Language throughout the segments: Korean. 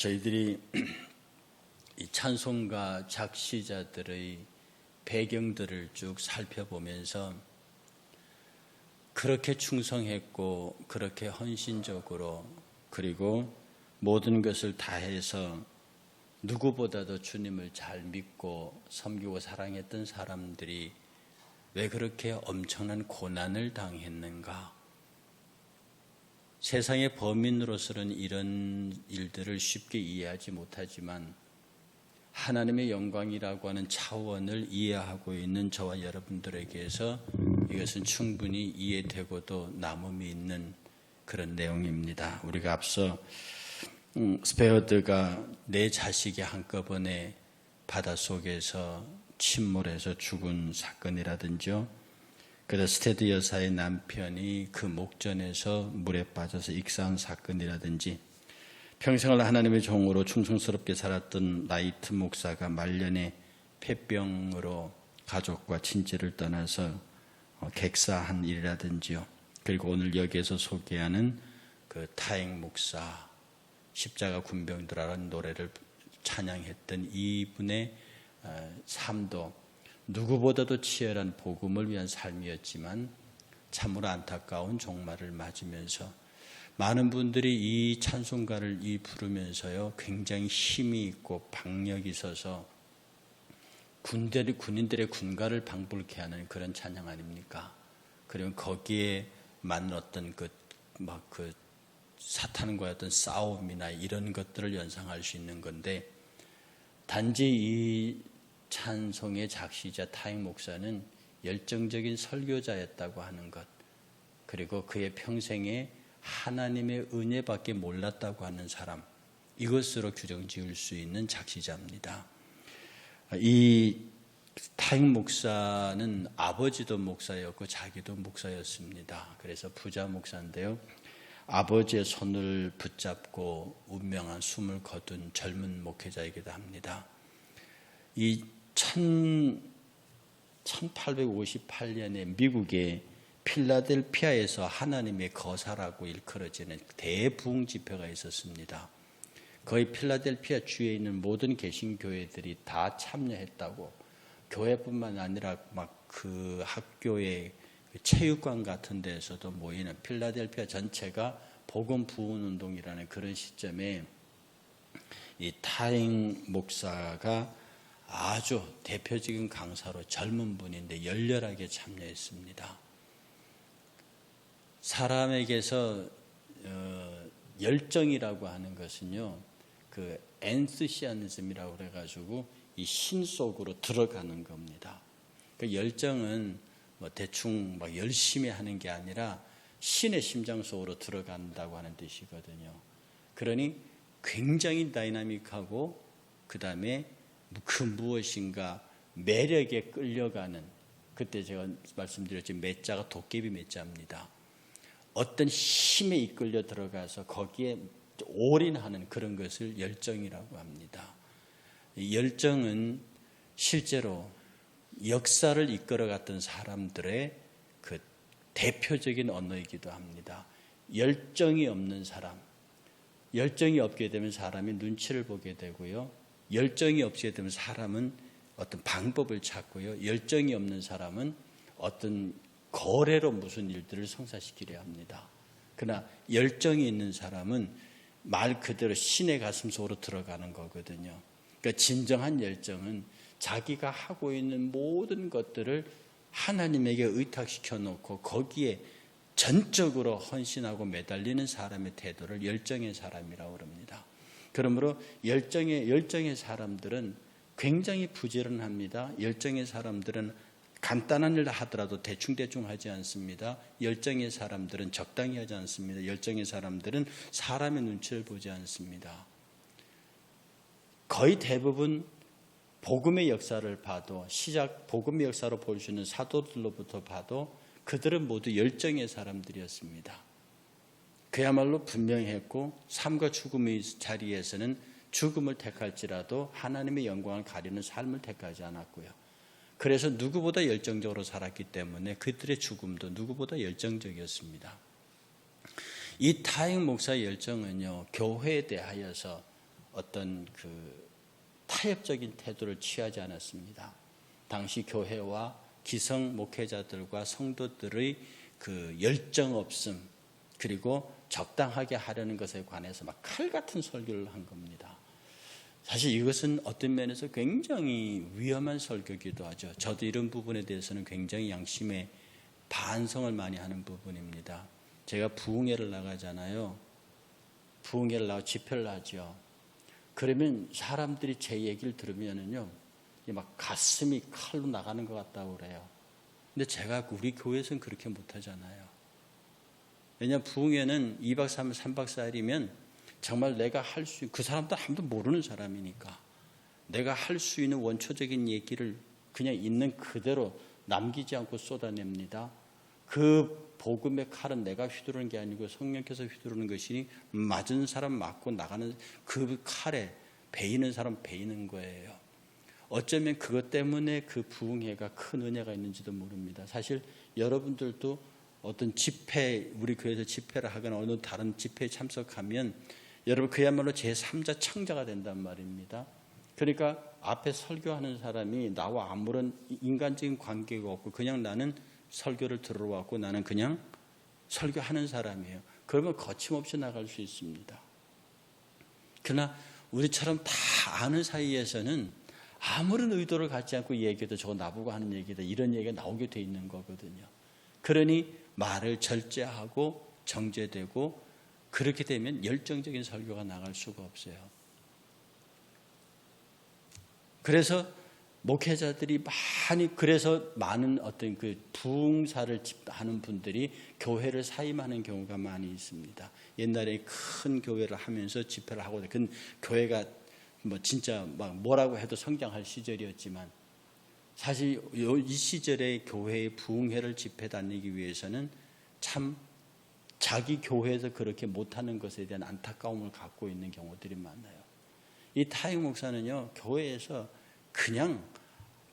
저희들이 이 찬송가 작시자들의 배경들을 쭉 살펴보면서 그렇게 충성했고 그렇게 헌신적으로 그리고 모든 것을 다해서 누구보다도 주님을 잘 믿고 섬기고 사랑했던 사람들이 왜 그렇게 엄청난 고난을 당했는가? 세상의 범인으로서는 이런 일들을 쉽게 이해하지 못하지만 하나님의 영광이라고 하는 차원을 이해하고 있는 저와 여러분들에게서 이것은 충분히 이해되고도 남음이 있는 그런 내용입니다. 우리가 앞서 스페어드가 네 자식이 한꺼번에 바닷속에서 침몰해서 죽은 사건이라든지요. 그래서 스테드 여사의 남편이 그 목전에서 물에 빠져서 익사한 사건이라든지 평생을 하나님의 종으로 충성스럽게 살았던 라이트 목사가 말년에 폐병으로 가족과 친지를 떠나서 객사한 일이라든지요. 그리고 오늘 여기에서 소개하는 그 타행 목사 십자가 군병들이라는 노래를 찬양했던 이분의 삶도 누구보다도 치열한 복음을 위한 삶이었지만 참으로 안타까운 종말을 맞으면서 많은 분들이 이 찬송가를 부르면서요 굉장히 힘이 있고 박력이 있어서 군인들의 군가를 방불케 하는 그런 찬양 아닙니까? 그리고 거기에 맞는 어떤 그 사탄과의 어떤 싸움이나 이런 것들을 연상할 수 있는 건데 단지 이 찬송의 작시자 타행 목사는 열정적인 설교자였다고 하는 것 그리고 그의 평생에 하나님의 은혜밖에 몰랐다고 하는 사람 이것으로 규정 지을 수 있는 작시자입니다. 이 타행 목사는 아버지도 목사였고 자기도 목사였습니다. 그래서 부자 목사인데요. 아버지의 손을 붙잡고 운명한 숨을 거둔 젊은 목회자이기도 합니다. 이 1858년에 미국의 필라델피아에서 하나님의 거사라고 일컬어지는 대부흥 집회가 있었습니다. 거의 필라델피아 주에 있는 모든 개신교회들이 다 참여했다고 교회뿐만 아니라 그 학교의 체육관 같은 데에서도 모이는 필라델피아 전체가 복음 부흥 운동이라는 그런 시점에 이 타행 목사가 아주 대표적인 강사로 젊은 분인데 열렬하게 참여했습니다. 사람에게서 열정이라고 하는 것은요, 그 엔스시아니즘이라고 그래가지고 이 신 속으로 들어가는 겁니다. 그 열정은 대충 열심히 하는 게 아니라 신의 심장 속으로 들어간다고 하는 뜻이거든요. 그러니 굉장히 다이나믹하고 그 다음에 그 무엇인가 매력에 끌려가는 그때 제가 말씀드렸지만 매자가 도깨비 매자입니다. 어떤 힘에 이끌려 들어가서 거기에 올인하는 그런 것을 열정이라고 합니다. 열정은 실제로 역사를 이끌어갔던 사람들의 그 대표적인 언어이기도 합니다. 열정이 없는 사람, 열정이 없게 되면 사람이 눈치를 보게 되고요. 열정이 없게 되면 사람은 어떤 방법을 찾고요. 열정이 없는 사람은 어떤 거래로 무슨 일들을 성사시키려 합니다. 그러나 열정이 있는 사람은 말 그대로 신의 가슴 속으로 들어가는 거거든요. 그러니까 진정한 열정은 자기가 하고 있는 모든 것들을 하나님에게 의탁시켜 놓고 거기에 전적으로 헌신하고 매달리는 사람의 태도를 열정의 사람이라고 합니다. 그러므로 열정의 사람들은 굉장히 부지런합니다. 열정의 사람들은 간단한 일을 하더라도 대충대충 하지 않습니다. 열정의 사람들은 적당히 하지 않습니다. 열정의 사람들은 사람의 눈치를 보지 않습니다. 거의 대부분 복음의 역사를 봐도 복음의 역사로 볼 수 있는 사도들로부터 봐도 그들은 모두 열정의 사람들이었습니다. 그야말로 분명했고 삶과 죽음의 자리에서는 죽음을 택할지라도 하나님의 영광을 가리는 삶을 택하지 않았고요. 그래서 누구보다 열정적으로 살았기 때문에 그들의 죽음도 누구보다 열정적이었습니다. 이 타행 목사의 열정은요, 교회에 대하여서 어떤 그 타협적인 태도를 취하지 않았습니다. 당시 교회와 기성 목회자들과 성도들의 그 열정 없음, 그리고 적당하게 하려는 것에 관해서 막 칼 같은 설교를 한 겁니다. 사실 이것은 어떤 면에서 굉장히 위험한 설교이기도 하죠. 저도 이런 부분에 대해서는 굉장히 양심에 반성을 많이 하는 부분입니다. 제가 부흥회를 나가잖아요. 부흥회를 나가 집회를 하죠. 그러면 사람들이 제 얘기를 들으면은요, 막 가슴이 칼로 나가는 것 같다고 그래요. 근데 제가 우리 교회에서는 그렇게 못하잖아요. 왜냐하면 부흥회는 2박 3일, 3박 4일이면 정말 내가 할 수, 그 사람도 아무도 모르는 사람이니까 내가 할 수 있는 원초적인 얘기를 그냥 있는 그대로 남기지 않고 쏟아냅니다. 그 복음의 칼은 내가 휘두르는 게 아니고 성령께서 휘두르는 것이니 맞은 사람 맞고 나가는 그 칼에 베이는 사람 베이는 거예요. 어쩌면 그것 때문에 그 부흥회가 큰 은혜가 있는지도 모릅니다. 사실 여러분들도 어떤 집회, 우리 교회에서 집회를 하거나 어느 다른 집회에 참석하면 여러분 그야말로 제3자 창자가 된단 말입니다. 그러니까 앞에 설교하는 사람이 나와 아무런 인간적인 관계가 없고 그냥 나는 설교를 들으러 왔고 나는 그냥 설교하는 사람이에요. 그러면 거침없이 나갈 수 있습니다. 그러나 우리처럼 다 아는 사이에서는 아무런 의도를 갖지 않고 얘기해도 저거 나보고 하는 얘기다 이런 얘기가 나오게 돼 있는 거거든요. 그러니 말을 절제하고 정제되고 그렇게 되면 열정적인 설교가 나갈 수가 없어요. 그래서 목회자들이 그래서 많은 어떤 그 부흥사를 하는 분들이 교회를 사임하는 경우가 많이 있습니다. 옛날에 큰 교회를 하면서 집회를 하고, 그 교회가 뭐 진짜 막 뭐라고 해도 성장할 시절이었지만 사실 이 시절에 교회의 부흥회를 집회 다니기 위해서는 참 자기 교회에서 그렇게 못하는 것에 대한 안타까움을 갖고 있는 경우들이 많아요. 이 타임 목사는요, 교회에서 그냥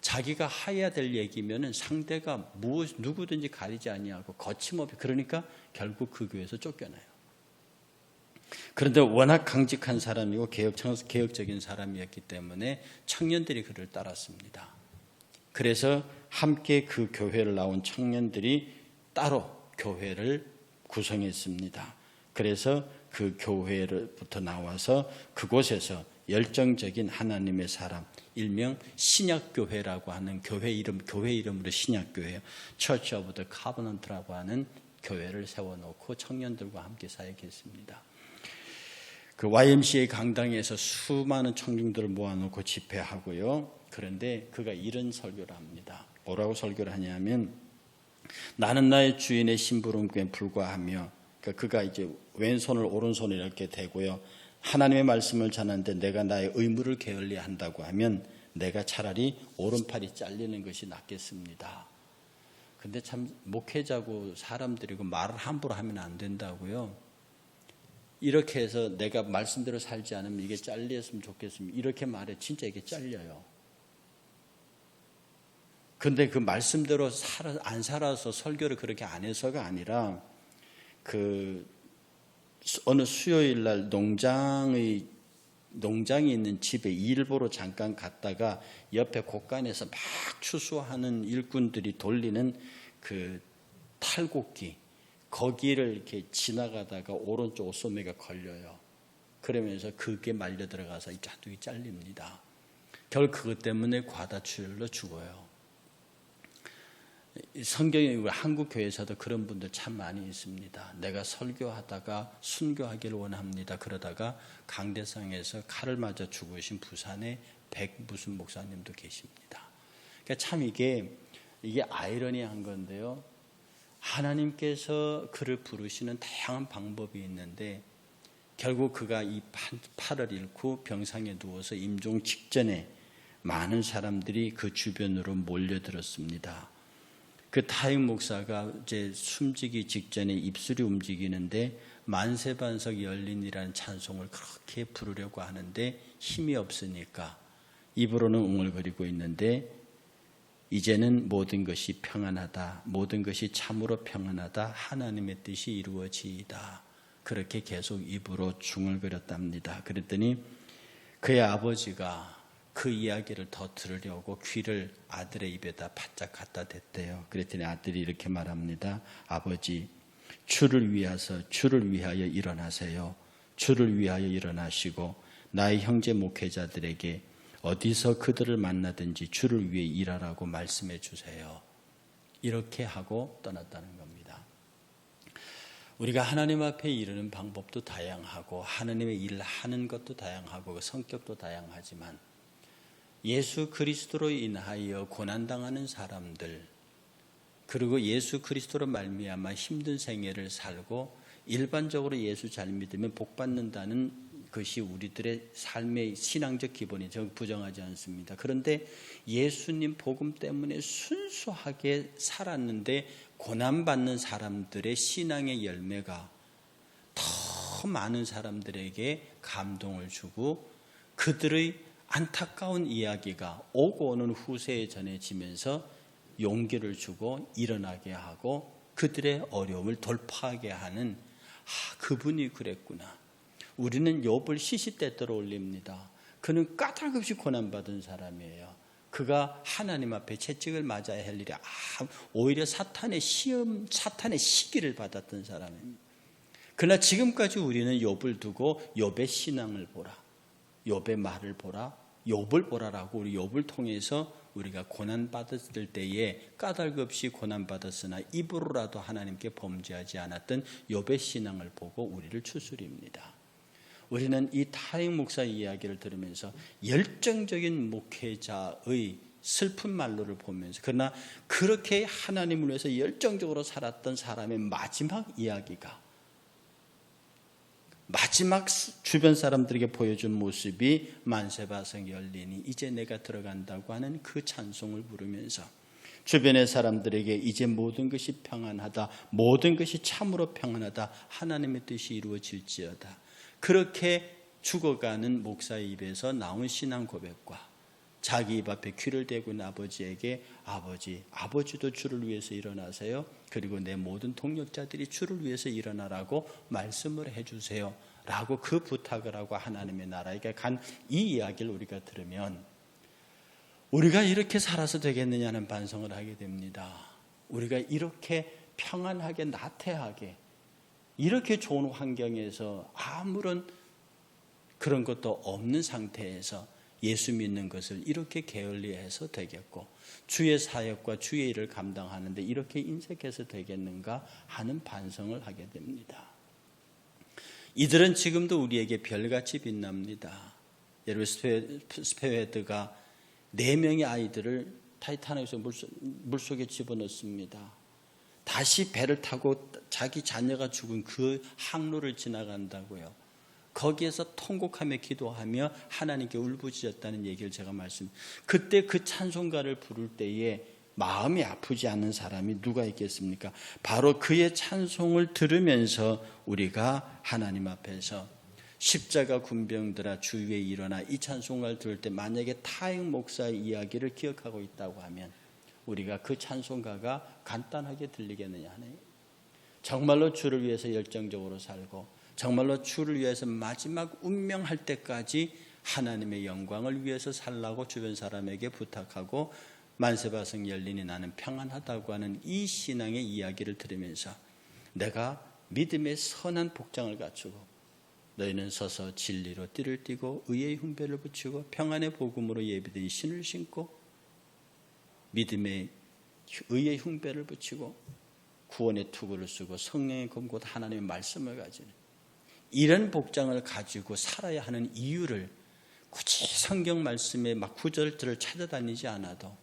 자기가 해야 될 얘기면은 상대가 누구든지 가리지 아니하고 거침없이, 그러니까 결국 그 교회에서 쫓겨나요. 그런데 워낙 강직한 사람이고 개혁적인 사람이었기 때문에 청년들이 그를 따랐습니다. 그래서 함께 그 교회를 나온 청년들이 따로 교회를 구성했습니다. 그래서 그 교회로부터 나와서 그곳에서 열정적인 하나님의 사람, 일명 신약교회라고 하는 교회 이름으로 신약교회예요. Church of the Covenant라고 하는 교회를 세워놓고 청년들과 함께 사역했습니다. 그 YMCA 강당에서 수많은 청중들을 모아놓고 집회하고요. 그런데 그가 이런 설교를 합니다. 뭐라고 설교를 하냐면, 나는 나의 주인의 심부름꾼에 불과하며, 그가 이제 왼손을 오른손을 이렇게 대고요. 하나님의 말씀을 전하는데 내가 나의 의무를 게을리야 한다고 하면 내가 차라리 오른팔이 잘리는 것이 낫겠습니다. 근데 참 목회자고 사람들이고 말을 함부로 하면 안 된다고요. 이렇게 해서 내가 말씀대로 살지 않으면 이게 잘렸으면 좋겠습니다. 이렇게 말해 진짜 이게 잘려요. 근데 그 말씀대로 안 살아서 설교를 그렇게 안 해서가 아니라 어느 수요일 날 농장이 있는 집에 일 보러 잠깐 갔다가 옆에 곳간에서 막 추수하는 일꾼들이 돌리는 그 탈곡기, 거기를 이렇게 지나가다가 오른쪽 옷소매가 걸려요. 그러면서 그게 말려 들어가서 이 자뚝이 잘립니다. 결국 그것 때문에 과다출혈로 죽어요. 성경에 한국 교회에서도 그런 분들 참 많이 있습니다. 내가 설교하다가 순교하기를 원합니다. 그러다가 강대상에서 칼을 맞아 죽으신 부산의 무슨 목사님도 계십니다. 그러니까 참 이게 아이러니한 건데요. 하나님께서 그를 부르시는 다양한 방법이 있는데 결국 그가 이 팔을 잃고 병상에 누워서 임종 직전에 많은 사람들이 그 주변으로 몰려들었습니다. 그 타임 목사가 이제 숨지기 직전에 입술이 움직이는데 만세반석 열린이라는 찬송을 그렇게 부르려고 하는데 힘이 없으니까 입으로는 웅얼거리고 있는데 이제는 모든 것이 평안하다. 모든 것이 참으로 평안하다. 하나님의 뜻이 이루어지이다. 그렇게 계속 입으로 중얼거렸답니다. 그랬더니 그의 아버지가 그 이야기를 더 들으려고 귀를 아들의 입에다 바짝 갖다 댔대요. 그랬더니 아들이 이렇게 말합니다. 아버지, 주를 위하여 일어나세요. 주를 위하여 일어나시고 나의 형제 목회자들에게 어디서 그들을 만나든지 주를 위해 일하라고 말씀해 주세요. 이렇게 하고 떠났다는 겁니다. 우리가 하나님 앞에 이르는 방법도 다양하고 하나님의 일을 하는 것도 다양하고 성격도 다양하지만 예수 그리스도로 인하여 고난당하는 사람들, 그리고 예수 그리스도로 말미암아 힘든 생애를 살고 일반적으로 예수 잘 믿으면 복 받는다는 것이 우리들의 삶의 신앙적 기본이 부정하지 않습니다. 그런데 예수님 복음 때문에 순수하게 살았는데 고난받는 사람들의 신앙의 열매가 더 많은 사람들에게 감동을 주고 그들의 안타까운 이야기가 오고 오는 후세에 전해지면서 용기를 주고 일어나게 하고 그들의 어려움을 돌파하게 하는 그분이 그랬구나. 우리는 욥을 시시때때로 올립니다. 그는 까닭없이 고난받은 사람이에요. 그가 하나님 앞에 채찍을 맞아야 할 일이 오히려 사탄의 시험, 사탄의 시기를 받았던 사람입니다. 그러나 지금까지 우리는 욥을 두고 욥의 신앙을 보라, 욥의 말을 보라, 욥을 보라라고 우리 욥을 통해서 우리가 고난받았을 때에 까닭없이 고난받았으나 입으로라도 하나님께 범죄하지 않았던 욥의 신앙을 보고 우리를 추스립니다. 우리는 이 타익 목사 이야기를 들으면서 열정적인 목회자의 슬픈 말로를 보면서 그러나 그렇게 하나님을 위해서 열정적으로 살았던 사람의 마지막 이야기가 마지막 주변 사람들에게 보여준 모습이 만세바성 열리니 이제 내가 들어간다고 하는 그 찬송을 부르면서 주변의 사람들에게 이제 모든 것이 평안하다, 모든 것이 참으로 평안하다, 하나님의 뜻이 이루어질지어다. 그렇게 죽어가는 목사의 입에서 나온 신앙 고백과 자기 입 앞에 귀를 대고 있는 아버지에게 아버지도 주를 위해서 일어나세요. 그리고 내 모든 동력자들이 주를 위해서 일어나라고 말씀을 해주세요. 라고 그 부탁을 하고 하나님의 나라에게 간 이 이야기를 우리가 들으면 우리가 이렇게 살아서 되겠느냐는 반성을 하게 됩니다. 우리가 이렇게 평안하게 나태하게 이렇게 좋은 환경에서 아무런 그런 것도 없는 상태에서 예수 믿는 것을 이렇게 게을리해서 되겠고 주의 사역과 주의 일을 감당하는데 이렇게 인색해서 되겠는가 하는 반성을 하게 됩니다. 이들은 지금도 우리에게 별같이 빛납니다. 예를 스페웨드가 4명의 아이들을 타이타닉에서 물속에 집어넣습니다. 다시 배를 타고 자기 자녀가 죽은 그 항로를 지나간다고요. 거기에서 통곡하며 기도하며 하나님께 울부짖었다는 얘기를 제가 그때 그 찬송가를 부를 때에 마음이 아프지 않은 사람이 누가 있겠습니까? 바로 그의 찬송을 들으면서 우리가 하나님 앞에서 십자가 군병들아 주 위에 일어나 이 찬송가를 들을 때 만약에 타익 목사의 이야기를 기억하고 있다고 하면 우리가 그 찬송가가 간단하게 들리겠느냐 하네요. 정말로 주를 위해서 열정적으로 살고 정말로 주를 위해서 마지막 운명할 때까지 하나님의 영광을 위해서 살라고 주변 사람에게 부탁하고 만세바성 열리니 나는 평안하다고 하는 이 신앙의 이야기를 들으면서 내가 믿음의 선한 복장을 갖추고 너희는 서서 진리로 띠를 띠고 의의 흉배를 붙이고 평안의 복음으로 예비된 신을 신고 믿음의 의의 흉배를 붙이고 구원의 투구를 쓰고 성령의 검 곧 하나님의 말씀을 가지는 이런 복장을 가지고 살아야 하는 이유를 굳이 성경 말씀의 막 구절들을 찾아다니지 않아도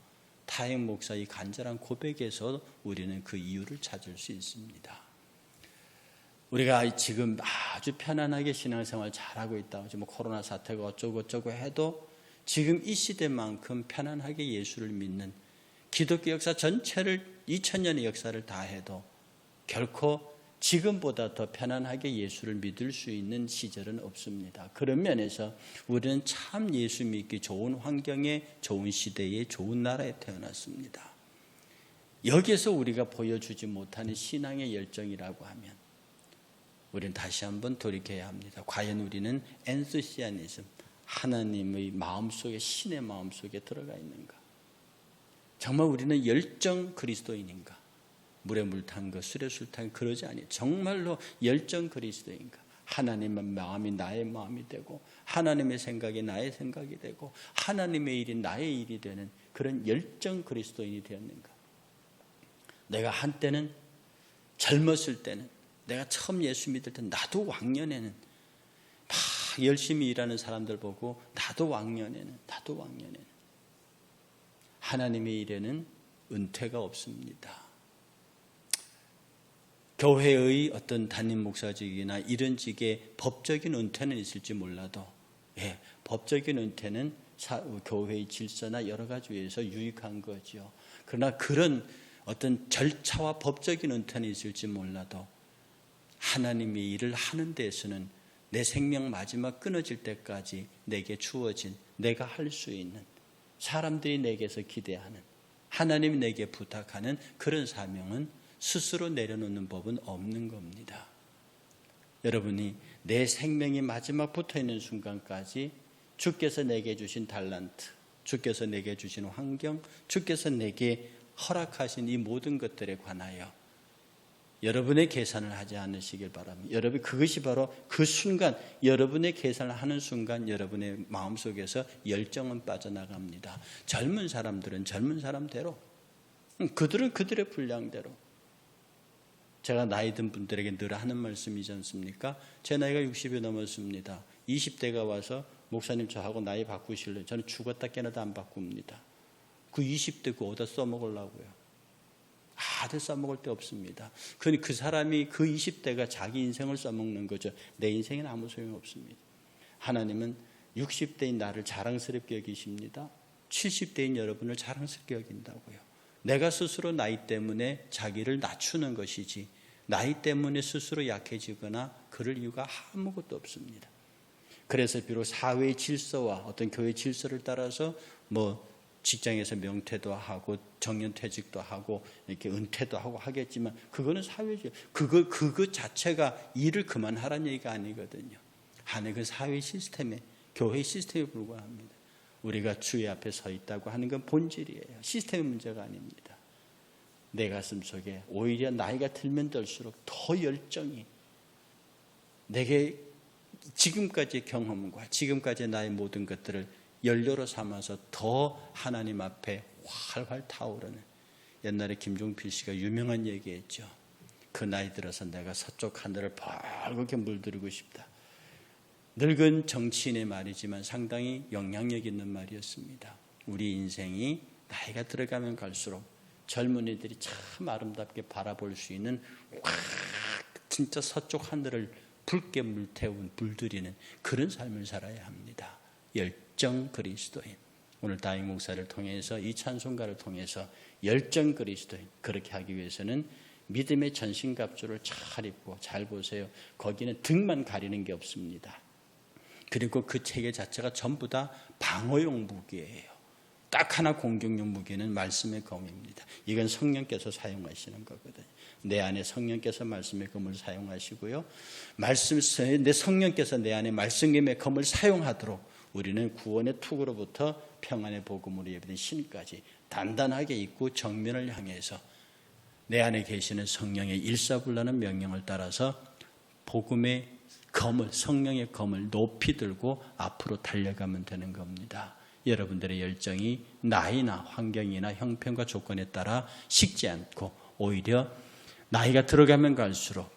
타익 목사의 간절한 고백에서 우리는 그 이유를 찾을 수 있습니다. 우리가 지금 아주 편안하게 신앙생활 잘하고 있다고 지금 코로나 사태가 어쩌고 해도 지금 이 시대만큼 편안하게 예수를 믿는 기독교 역사 전체를 2000년의 역사를 다 해도 결코 지금보다 더 편안하게 예수를 믿을 수 있는 시절은 없습니다. 그런 면에서 우리는 참 예수 믿기 좋은 환경에 좋은 시대에 좋은 나라에 태어났습니다. 여기에서 우리가 보여주지 못하는 신앙의 열정이라고 하면 우리는 다시 한번 돌이켜야 합니다. 과연 우리는 엔투시아니즘, 하나님의 마음속에, 신의 마음속에 들어가 있는가? 정말 우리는 열정 그리스도인인가? 물에 물 탄 것, 술에 술 탄 것 그러지 아니에요. 정말로 열정 그리스도인가? 하나님의 마음이 나의 마음이 되고 하나님의 생각이 나의 생각이 되고 하나님의 일이 나의 일이 되는 그런 열정 그리스도인이 되었는가? 내가 한때는 젊었을 때는, 내가 처음 예수 믿을 때 나도 왕년에는 막 열심히 일하는 사람들 보고 나도 왕년에는 하나님의 일에는 은퇴가 없습니다. 교회의 어떤 담임 목사직이나 이런 직의 법적인 은퇴는 있을지 몰라도 법적인 은퇴는 교회의 질서나 여러 가지 위해서 유익한 거죠. 그러나 그런 어떤 절차와 법적인 은퇴는 있을지 몰라도 하나님의 일을 하는 데에서는 내 생명 마지막 끊어질 때까지 내게 주어진, 내가 할 수 있는, 사람들이 내게서 기대하는, 하나님이 내게 부탁하는 그런 사명은 스스로 내려놓는 법은 없는 겁니다. 여러분이 내 생명이 마지막 붙어있는 순간까지 주께서 내게 주신 달란트, 주께서 내게 주신 환경, 주께서 내게 허락하신 이 모든 것들에 관하여 여러분의 계산을 하지 않으시길 바랍니다. 여러분, 그것이 바로 그 순간, 여러분의 계산을 하는 순간 여러분의 마음속에서 열정은 빠져나갑니다. 젊은 사람들은 젊은 사람대로, 그들은 그들의 분량대로. 제가 나이 든 분들에게 늘 하는 말씀이지 않습니까? 제 나이가 60이 넘었습니다. 20대가 와서 목사님 저하고 나이 바꾸실래요? 저는 죽었다 깨어나도 안 바꿉니다. 그 20대 그거 어디다 써먹으려고요? 아들 써먹을 데 없습니다. 그 사람이 그 20대가 자기 인생을 써먹는 거죠. 내 인생에는 아무 소용이 없습니다. 하나님은 60대인 나를 자랑스럽게 여기십니다. 70대인 여러분을 자랑스럽게 여긴다고요. 내가 스스로 나이 때문에 자기를 낮추는 것이지 나이 때문에 스스로 약해지거나 그럴 이유가 아무것도 없습니다. 그래서 비록 사회의 질서와 어떤 교회 질서를 따라서 직장에서 명퇴도 하고 정년퇴직도 하고 이렇게 은퇴도 하고 하겠지만 그거는 사회적, 그거 자체가 일을 그만하라는 얘기가 아니거든요. 그 사회 시스템에, 교회 시스템에 불과합니다. 우리가 주의 앞에 서 있다고 하는 건 본질이에요. 시스템의 문제가 아닙니다. 내 가슴 속에 오히려 나이가 들면 들수록 더 열정이, 내게 지금까지의 경험과 지금까지의 나의 모든 것들을 연료로 삼아서 더 하나님 앞에 활활 타오르는, 옛날에 김종필 씨가 유명한 얘기했죠. 그 나이 들어서 내가 서쪽 하늘을 벌겋게 물들이고 싶다. 늙은 정치인의 말이지만 상당히 영향력 있는 말이었습니다. 우리 인생이 나이가 들어가면 갈수록 젊은이들이 참 아름답게 바라볼 수 있는 진짜 서쪽 하늘을 붉게 물들이는 그런 삶을 살아야 합니다. 열정 그리스도인. 오늘 다잉 목사를 통해서, 이 찬송가를 통해서 열정 그리스도인, 그렇게 하기 위해서는 믿음의 전신갑주를 잘 입고, 잘 보세요. 거기는 등만 가리는 게 없습니다. 그리고 그 체계 자체가 전부 다 방어용 무기예요. 딱 하나 공격용 무기는 말씀의 검입니다. 이건 성령께서 사용하시는 거거든요. 내 안에 성령께서 말씀의 검을 사용하시고요. 내 성령께서 내 안에 말씀의 검을 사용하도록 우리는 구원의 투구로부터 평안의 복음으로 예배된 신까지 단단하게 입고 정면을 향해서 내 안에 계시는 성령의 일사불란한 명령을 따라서 복음의 검을, 성령의 검을 높이 들고 앞으로 달려가면 되는 겁니다. 여러분들의 열정이 나이나 환경이나 형편과 조건에 따라 식지 않고 오히려 나이가 들어가면 갈수록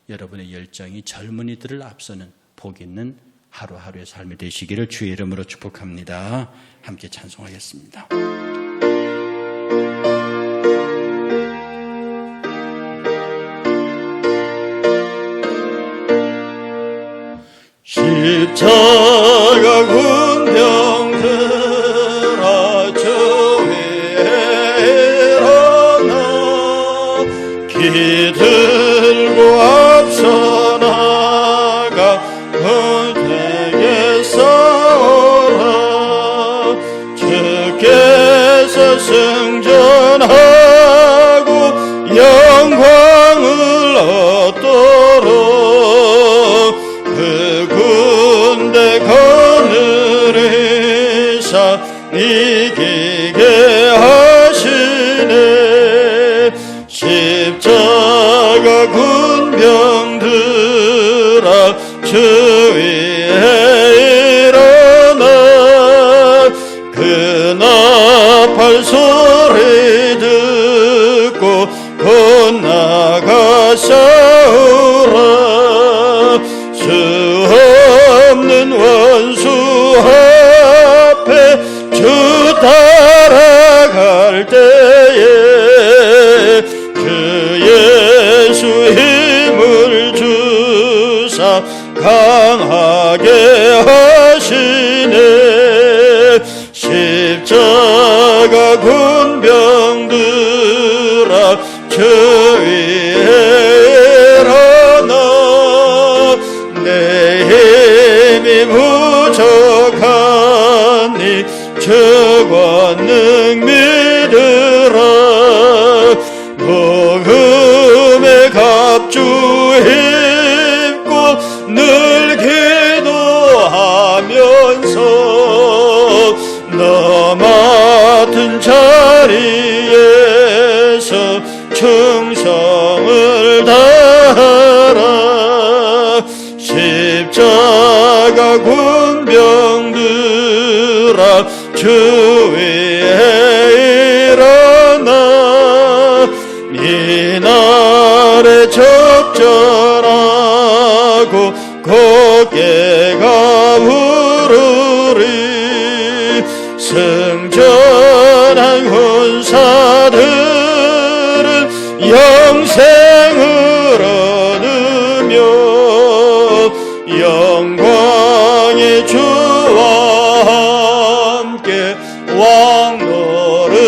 여러분의 열정이 젊은이들을 앞서는 복 있는 하루하루의 삶이 되시기를 주의 이름으로 축복합니다. 함께 찬송하겠습니다. 십자가 군병들아 주의하나 기들고 앞서 나가 그대에 싸워라 주께서 승전하고 영광을 얻도록 그 군대 거는 군병들아 주 위에 일어나 그 나팔 소리 듣고 곧 나가 싸우라 수 없는 원수 앞에 주 따라갈 때에 주 예수 힘을 주사 강하게 하시네 십자가 군병들아 주 위에 일어나 내 힘이 부족하니 주 권능 믿으라 복음의 갑주 입고 늘 기도하면서 너 맡은 자리에서 충성을 다하라 십자가 군병들아 주 위에 일어나 이날에 적절하고 곱게가 부르리 승천한 군사들은 영생을 얻으며 영광의 주와 함께 왕노릇